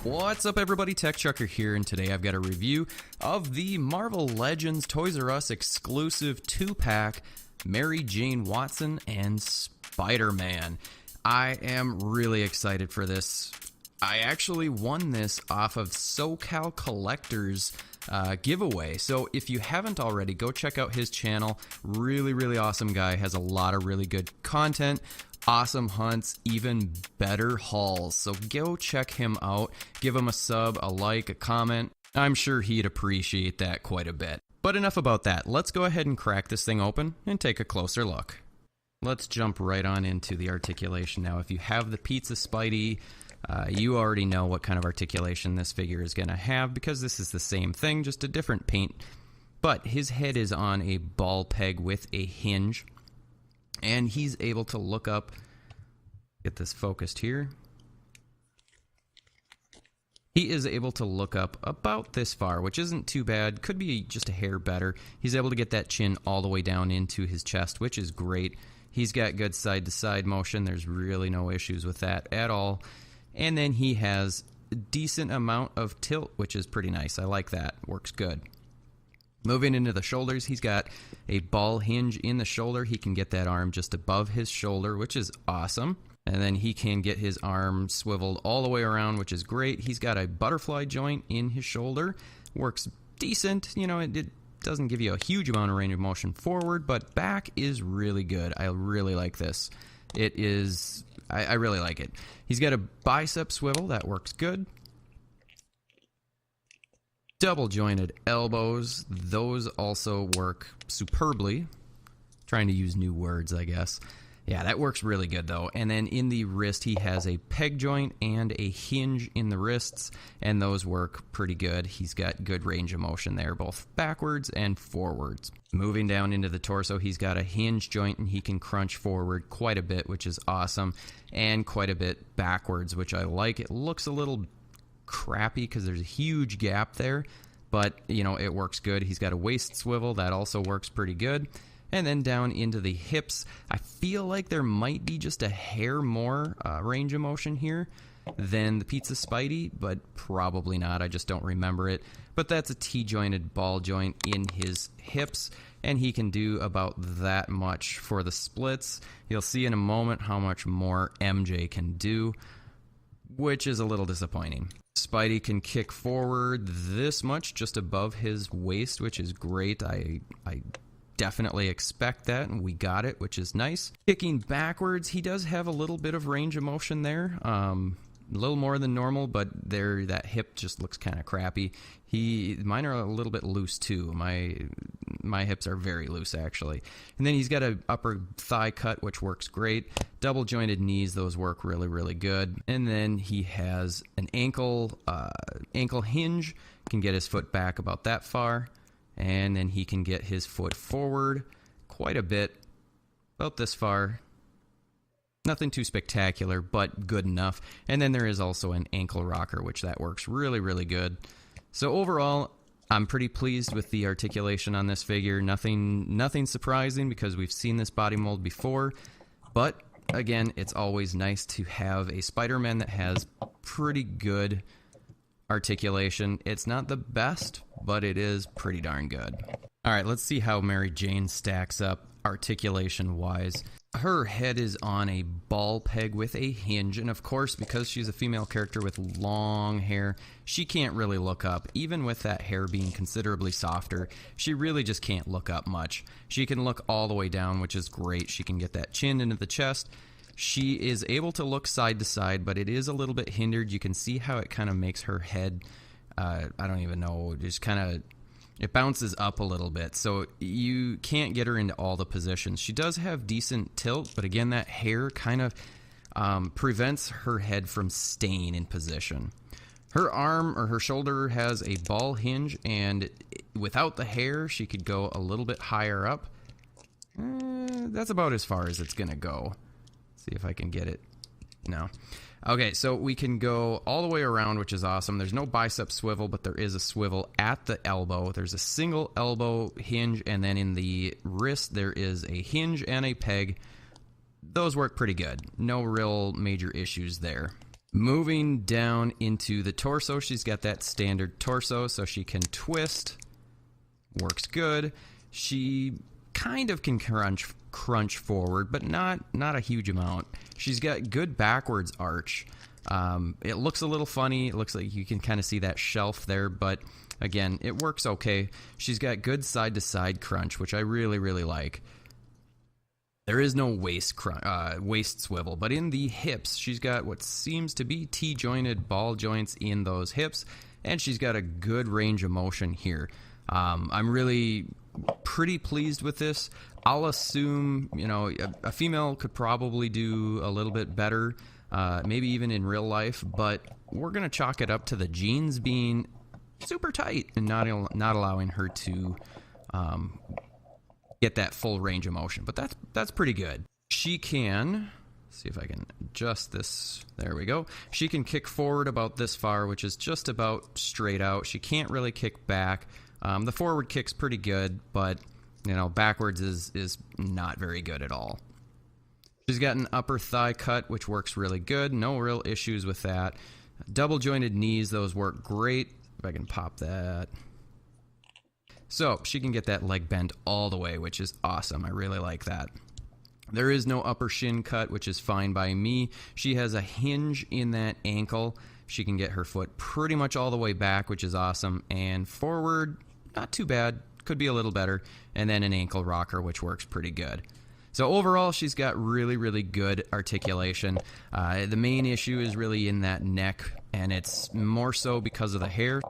What's up everybody, Tech Chucker here, and today I've got a review of the Marvel Legends Toys R Us exclusive 2-pack Mary Jane Watson and Spider-Man. I am really excited for this. I actually won this off of SoCal Collector's giveaway, so if you haven't already, go check out his channel. Really awesome guy, has a lot of really good content. Awesome hunts, even better hauls. So go check him out. Give him a sub, a like, a comment. I'm sure he'd appreciate that quite a bit. But enough about that. Let's go ahead and crack this thing open and take a closer look. Let's jump right on into the articulation now. If you have the Pizza Spidey, you already know what kind of articulation this figure is going to have because this is the same thing, just a different paint. But his head is on a ball peg with a hinge. And he's able to look up, get this focused here. He is able to look up about this far, which isn't too bad. Could be just a hair better. He's able to get that chin all the way down into his chest, which is great. He's got good side-to-side motion. There's really no issues with that at all. And then he has a decent amount of tilt, which is pretty nice. I like that. Works good. Moving into the shoulders, he's got a ball hinge in the shoulder. He can get that arm just above his shoulder, which is awesome. And then he can get his arm swiveled all the way around, which is great. He's got a butterfly joint in his shoulder. Works decent. You know, it doesn't give you a huge amount of range of motion forward, but back is really good. I really like this. It is... I really like it. He's got a bicep swivel. That works good. Double jointed elbows, those also work superbly. Trying to use new words, I guess. Yeah, that works really good though. And then in the wrist, he has a peg joint and a hinge in the wrists, and those work pretty good. He's got good range of motion there, both backwards and forwards. Moving down into the torso, he's got a hinge joint and he can crunch forward quite a bit, which is awesome, and quite a bit backwards, which I like. It looks a little crappy because there's a huge gap there, but you know, it works good. He's got a waist swivel that also works pretty good. And then down into the hips, I feel like there might be just a hair more range of motion here than the Pizza Spidey, but probably not. I just don't remember it. But that's a T-jointed ball joint in his hips, and he can do about that much for the splits. You'll see in a moment how much more MJ can do, which is a little disappointing. Spidey can kick forward this much, just above his waist, which is great. I definitely expect that, and we got it, which is nice. Kicking backwards, he does have a little bit of range of motion there. A little more than normal, but there, that hip just looks kind of crappy. Mine are a little bit loose too. My hips are very loose actually. And then he's got an upper thigh cut, which works great. Double jointed knees, those work really good. And then he has an ankle hinge, can get his foot back about that far, and then he can get his foot forward quite a bit, about this far. Nothing too spectacular, but good enough. And then there is also an ankle rocker, which that works really good. So overall, I'm pretty pleased with the articulation on this figure. Nothing surprising because we've seen this body mold before. But again, it's always nice to have a Spider-Man that has pretty good articulation. It's not the best, but it is pretty darn good. All right, let's see how Mary Jane stacks up articulation-wise. Her head is on a ball peg with a hinge, and of course, because she's a female character with long hair, she can't really look up. Even with that hair being considerably softer, she really just can't look up much. She can look all the way down, which is great. She can get that chin into the chest. She is able to look side to side, but it is a little bit hindered. You can see how it kind of makes her head, I don't even know, just kind of... It bounces up a little bit, so you can't get her into all the positions. She does have decent tilt, but again, that hair kind of prevents her head from staying in position. Her arm or her shoulder has a ball hinge, and without the hair, she could go a little bit higher up. That's about as far as it's going to go. Let's see if I can get it. No. Okay, so we can go all the way around, which is awesome. There's no bicep swivel, but there is a swivel at the elbow. There's a single elbow hinge, and then in the wrist, there is a hinge and a peg. Those work pretty good. No real major issues there. Moving down into the torso, she's got that standard torso, so she can twist. Works good. She kind of can crunch forward, but not a huge amount. She's got good backwards arch. It looks a little funny. It looks like you can kind of see that shelf there, but again, it works okay. She's got good side-to-side crunch, which I really, really like. There is no waist swivel, but in the hips, she's got what seems to be T-jointed ball joints in those hips, and she's got a good range of motion here. I'm really pretty pleased with this. I'll assume, you know, a female could probably do a little bit better, maybe even in real life, but we're going to chalk it up to the jeans being super tight and not allowing her to get that full range of motion, but that's pretty good. She can, see if I can adjust this, there we go. She can kick forward about this far, which is just about straight out. She can't really kick back. The forward kick's pretty good, but you know, backwards is not very good at all. She's got an upper thigh cut, which works really good. No real issues with that. Double jointed knees, those work great. If I can pop that. So she can get that leg bent all the way, which is awesome. I really like that. There is no upper shin cut, which is fine by me. She has a hinge in that ankle. She can get her foot pretty much all the way back, which is awesome. And forward, not too bad. Could be a little better. And then an ankle rocker, which works pretty good. So overall, she's got really, really good articulation. The main issue is really in that neck, and it's more so because of the hair.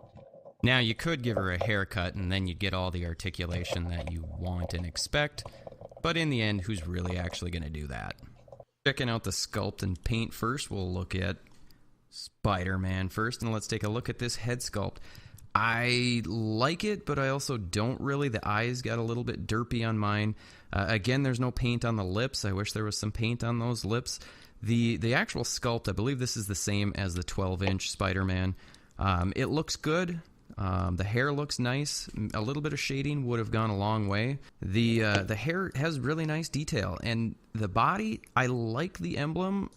Now, you could give her a haircut, and then you'd get all the articulation that you want and expect. But in the end, who's really actually going to do that? Checking out the sculpt and paint first, we'll look at Spider-Man first, and let's take a look at this head sculpt. I like it, but I also don't really. The eyes got a little bit derpy on mine. Again, there's no paint on the lips. I wish there was some paint on those lips. The actual sculpt, I believe this is the same as the 12-inch Spider-Man. It looks good. The hair looks nice. A little bit of shading would have gone a long way. The hair has really nice detail, and the body, I like the emblem.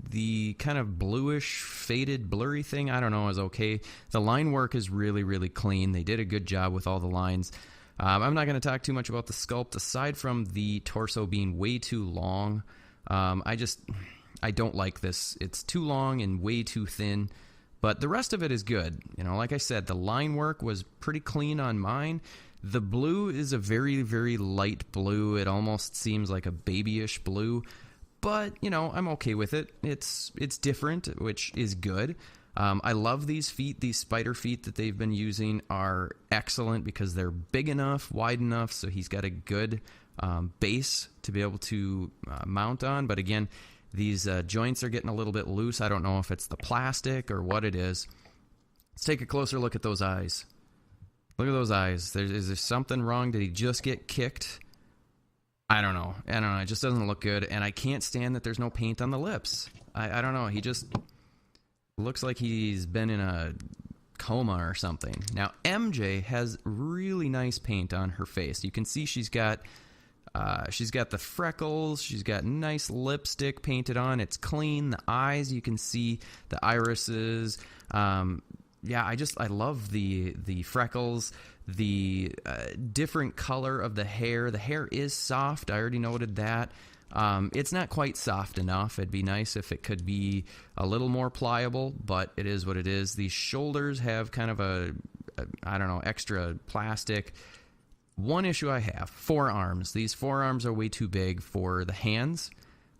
The kind of bluish, faded, blurry thing, I don't know, is okay. The line work is really, really clean. They did a good job with all the lines. I'm not going to talk too much about the sculpt, aside from the torso being way too long. I don't like this. It's too long and way too thin. But the rest of it is good. You know, like I said, the line work was pretty clean on mine. The blue is a very, very light blue. It almost seems like a babyish blue. But, you know, I'm okay with it. It's different, which is good. I love these feet. These spider feet that they've been using are excellent because they're big enough, wide enough, so he's got a good base to be able to mount on. But again, these joints are getting a little bit loose. I don't know if it's the plastic or what it is. Let's take a closer look at those eyes. Look at those eyes. Is there something wrong? Did he just get kicked? I don't know. It just doesn't look good. And I can't stand that there's no paint on the lips. I don't know. He just looks like he's been in a coma or something. Now, MJ has really nice paint on her face. You can see she's got the freckles. She's got nice lipstick painted on. It's clean. The eyes, you can see the irises. Yeah, I love the freckles, the different color of the hair. The hair is soft. I already noted that. It's not quite soft enough. It'd be nice if it could be a little more pliable, but it is what it is. These shoulders have kind of a extra plastic. One issue I have, forearms. These forearms are way too big for the hands.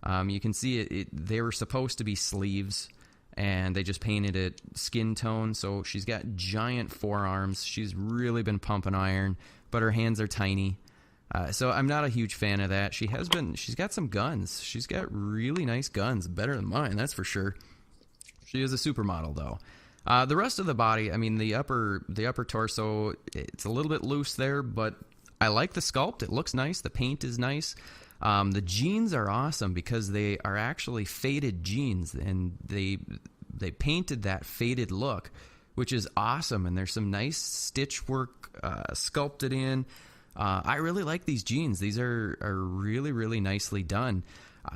You can see they were supposed to be sleeves, and they just painted it skin tone, so she's got giant forearms. She's really been pumping iron, but her hands are tiny. So I'm not a huge fan of that. She's got some guns. She's got really nice guns, better than mine, that's for sure. She is a supermodel, though. The rest of the body, I mean, the upper torso, it's a little bit loose there, but I like the sculpt. It looks nice. The paint is nice. The jeans are awesome because they are actually faded jeans, and they painted that faded look, which is awesome. And there's some nice stitch work sculpted in. I really like these jeans. These are really, really nicely done.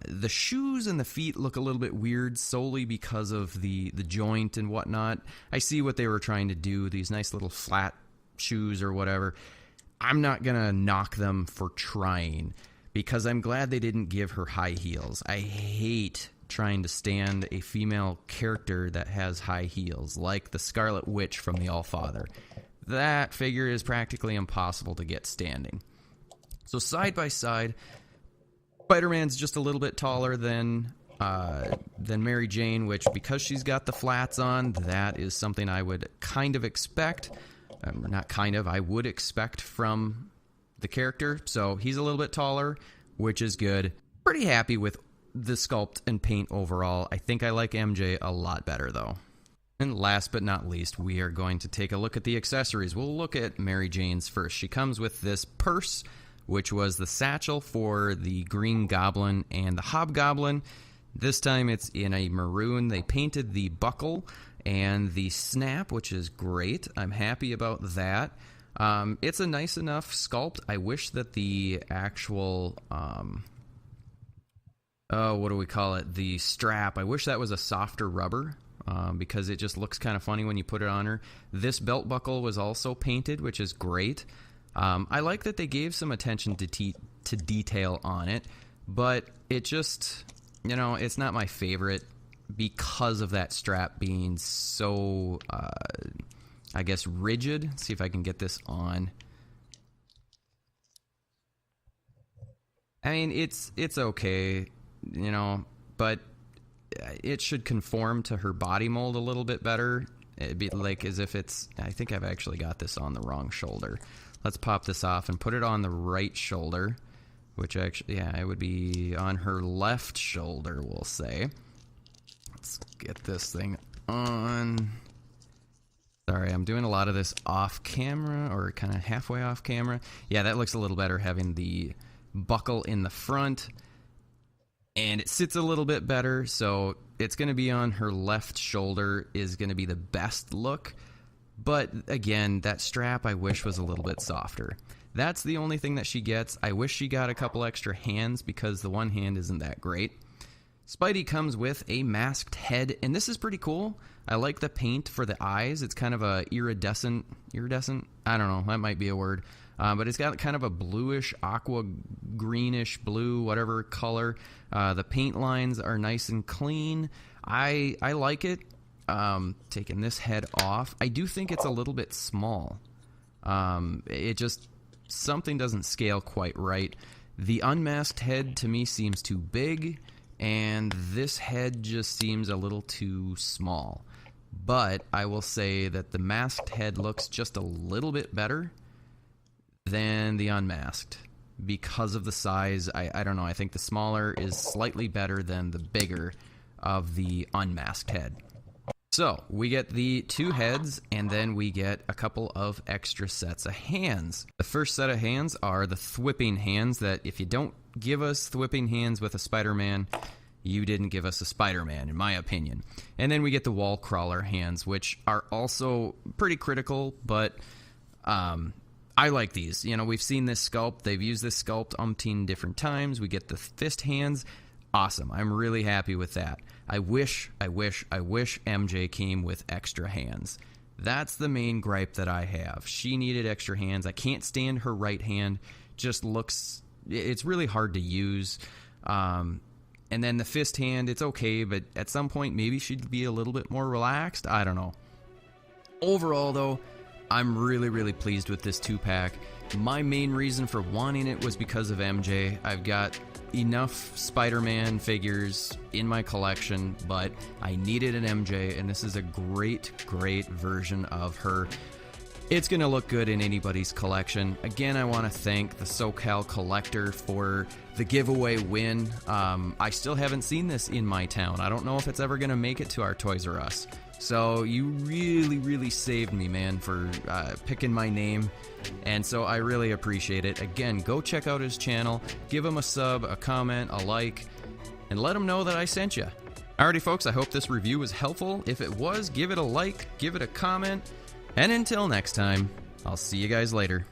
The shoes and the feet look a little bit weird solely because of the joint and whatnot. I see what they were trying to do, these nice little flat shoes or whatever. I'm not going to knock them for trying because I'm glad they didn't give her high heels. I hate trying to stand a female character that has high heels, like the Scarlet Witch from The Allfather. That figure is practically impossible to get standing. So side by side, Spider-Man's just a little bit taller than Mary Jane, which because she's got the flats on, that is something I would kind of expect. Not kind of, I would expect from the character. So he's a little bit taller, which is good. Pretty happy with the sculpt and paint overall. I think I like MJ a lot better though. And last but not least, we are going to take a look at the accessories. We'll look at Mary Jane's first. She comes with this purse, which was the satchel for the Green Goblin and the Hobgoblin. This time it's in a maroon. They painted the buckle and the snap, which is great. I'm happy about that. It's a nice enough sculpt. I wish that the actual... what do we call it? The strap. I wish that was a softer rubber because it just looks kind of funny when you put it on her. This belt buckle was also painted, which is great. I like that they gave some attention to detail on it, but it just, you know, it's not my favorite because of that strap being so, I guess, rigid. Let's see if I can get this on. I mean, it's okay, you know, but it should conform to her body mold a little bit better. It'd be like as if it's, I think I've actually got this on the wrong shoulder. Let's pop this off and put it on the right shoulder, which actually, yeah, it would be on her left shoulder, we'll say. Let's get this thing on. Sorry, I'm doing a lot of this off camera or kind of halfway off camera. Yeah, that looks a little better having the buckle in the front. And it sits a little bit better, so it's going to be on her left shoulder is going to be the best look. But again, that strap I wish was a little bit softer. That's the only thing that she gets. I wish she got a couple extra hands because the one hand isn't that great. Spidey comes with a masked head, and this is pretty cool. I like the paint for the eyes. It's kind of a iridescent? I don't know, that might be a word. But it's got kind of a bluish, aqua greenish blue, whatever color. The paint lines are nice and clean. I like it. Taking this head off, I do think it's a little bit small. It just, something doesn't scale quite right. The unmasked head to me seems too big, and this head just seems a little too small. But I will say that the masked head looks just a little bit better than the unmasked because of the size. I don't know, I think the smaller is slightly better than the bigger of the unmasked head. So we get the two heads, and then we get a couple of extra sets of hands. The first set of hands are the thwipping hands that if you don't give us thwipping hands with a Spider-Man, you didn't give us a Spider-Man, in my opinion. And then we get the wall crawler hands, which are also pretty critical, but I like these. You know, we've seen this sculpt. They've used this sculpt umpteen different times. We get the fist hands. Awesome. I'm really happy with that. I wish MJ came with extra hands. That's the main gripe that I have. She needed extra hands. I can't stand her right hand. Just looks, it's really hard to use. And then the fist hand, it's okay, but at some point maybe she'd be a little bit more relaxed. I don't know. Overall, though, I'm really pleased with this 2-pack. My main reason for wanting it was because of MJ. I've got enough Spider-Man figures in my collection, but I needed an MJ, and this is a great version of her. It's going to look good in anybody's collection. Again, I want to thank the SoCal Collector for the giveaway win. I still haven't seen this in my town. I don't know if it's ever going to make it to our Toys R Us. So you really saved me, man, for picking my name. And so I really appreciate it. Again, go check out his channel. Give him a sub, a comment, a like, and let him know that I sent you. Alrighty, folks, I hope this review was helpful. If it was, give it a like, give it a comment. And until next time, I'll see you guys later.